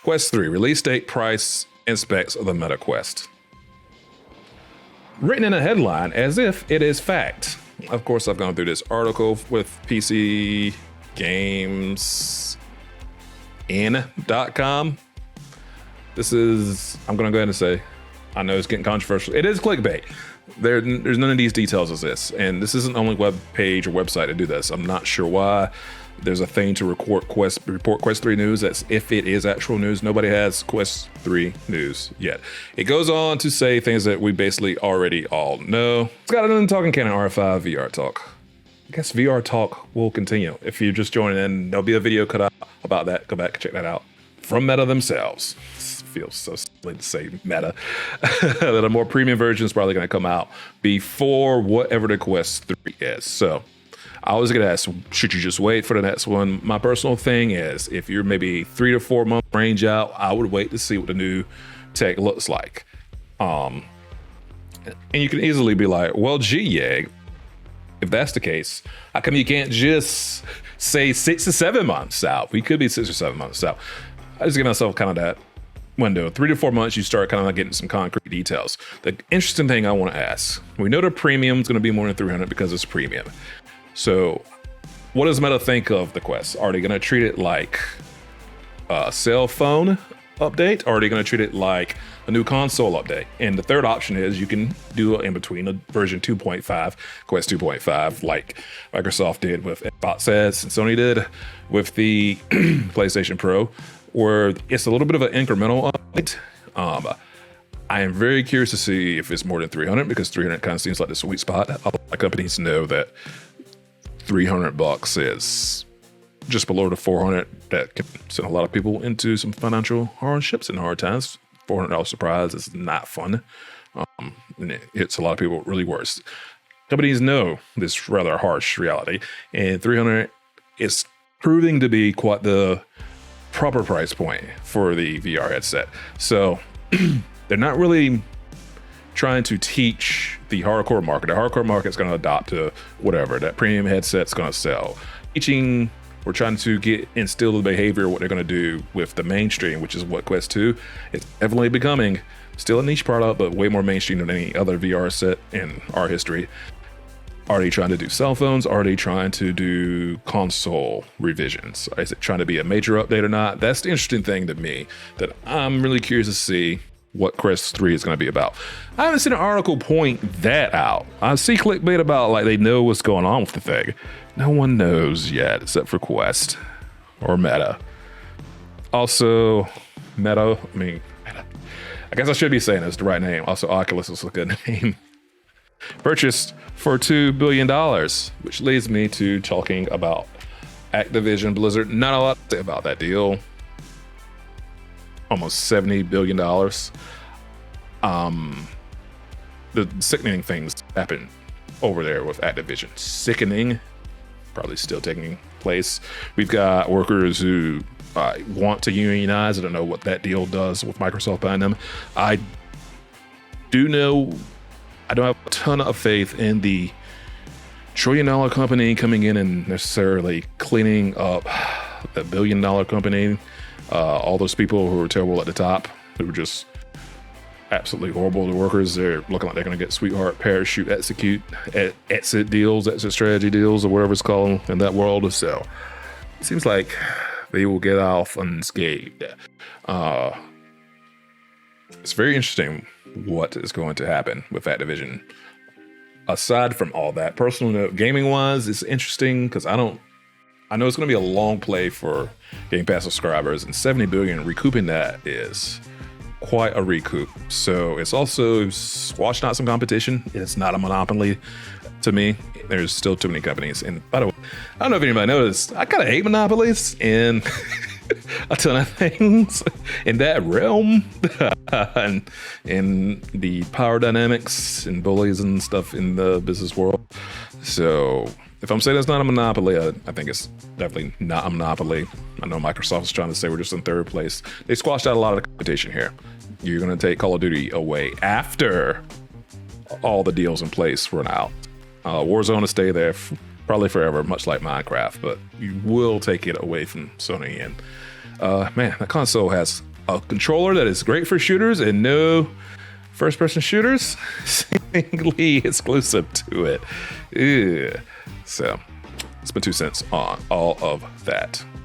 Quest 3, release date, price, and specs of the Meta Quest. Written in a headline as if it is fact. Of course, I've gone through this article with PCGamesN.com. This is, I'm going to go ahead and say, I know it's getting controversial. It is clickbait. There's none of these details as this. And this isn't the only web page or website to do this. I'm not sure why. There's a thing to report Quest 3 news. That's if it is actual news. Nobody has Quest 3 news yet. It goes on to say things that we basically already all know. It's got another Talking Canon R5 VR talk. I guess VR talk will continue. If you're just joining in, there'll be a video cut out about that. Go back and check that out. From Meta themselves. It feels so silly to say Meta. That a more premium version is probably going to come out before whatever the Quest 3 is. So I was going to ask, should you just wait for the next one? My personal thing is, if you're maybe 3 to 4 month range out, I would wait to see what the new tech looks like. And you can easily be like, well, gee, Yeg, if that's the case, how come you can't just say 6 to 7 months out? We could be 6 or 7 months out. I just give myself kind of that window. 3 to 4 months, you start kind of like getting some concrete details. The interesting thing I want to ask, we know the premium is going to be more than 300 because it's premium. So what does Meta think of the Quest? Are they going to treat it like a cell phone update? Or are they going to treat it like a new console update? And the third option is you can do it in between a version 2.5, Quest 2.5, like Microsoft did with Xbox S and Sony did with the PlayStation Pro, where it's a little bit of an incremental update. I am very curious to see if it's more than 300, because 300 kind of seems like the sweet spot. A lot of companies know that $300 is just below the 400 that can send a lot of people into some financial hardships and hard times. $400 surprise is not fun. And it hits a lot of people really worse. Companies know this rather harsh reality, and 300 is proving to be quite the proper price point for the VR headset. So they're not really trying to teach the hardcore market. The hardcore market's going to adopt to whatever that premium headset's going to sell. Teaching, we're trying to instill the behavior what they're going to do with the mainstream, which is what Quest 2 is definitely becoming. Still a niche product, but way more mainstream than any other VR set in our history. Are they trying to do cell phones? Are they trying to do console revisions? Is it trying to be a major update or not? That's the interesting thing to me that I'm really curious to see what Quest 3 is going to be about. I haven't seen an article point that out. I see clickbait about like they know what's going on with the thing. No one knows yet except for Quest or Meta. Also, Meta. I guess I should be saying it's the right name. Also, Oculus is a good name. Purchased for $2 billion, which leads me to talking about Activision Blizzard. Not a lot to say about that deal. Almost $70 billion. The sickening things happen over there with Activision. Sickening, probably still taking place. We've got workers who want to unionize. I don't know what that deal does with Microsoft buying them. I do know I don't have a ton of faith in the trillion-dollar company coming in and necessarily cleaning up the billion-dollar company. All those people who are terrible at the top, who were just absolutely horrible to workers, they're looking like they're going to get sweetheart parachute exit deals, exit strategy deals, or whatever it's called in that world. So it seems like they will get off unscathed. It's very interesting what is going to happen with Activision. Aside from all that, personal note, gaming wise, it's interesting because I know it's going to be a long play for Game Pass subscribers, and $70 billion recouping that is quite a recoup. So it's also squashing out some competition. It's not a monopoly to me. There's still too many companies. And by the way, I don't know if anybody noticed, I kind of hate monopolies and a ton of things in that realm and in the power dynamics and bullies and stuff in the business world. So if I'm saying it's not a monopoly, I think it's definitely not a monopoly. I know Microsoft is trying to say we're just in third place. They squashed out a lot of the competition here. You're going to take Call of Duty away after all the deals in place run out. Warzone will stay there probably forever, much like Minecraft, but you will take it away from Sony. And man, the console has a controller that is great for shooters and no first-person shooters, seemingly exclusive to it. Ew. So, it's been 2 cents on all of that.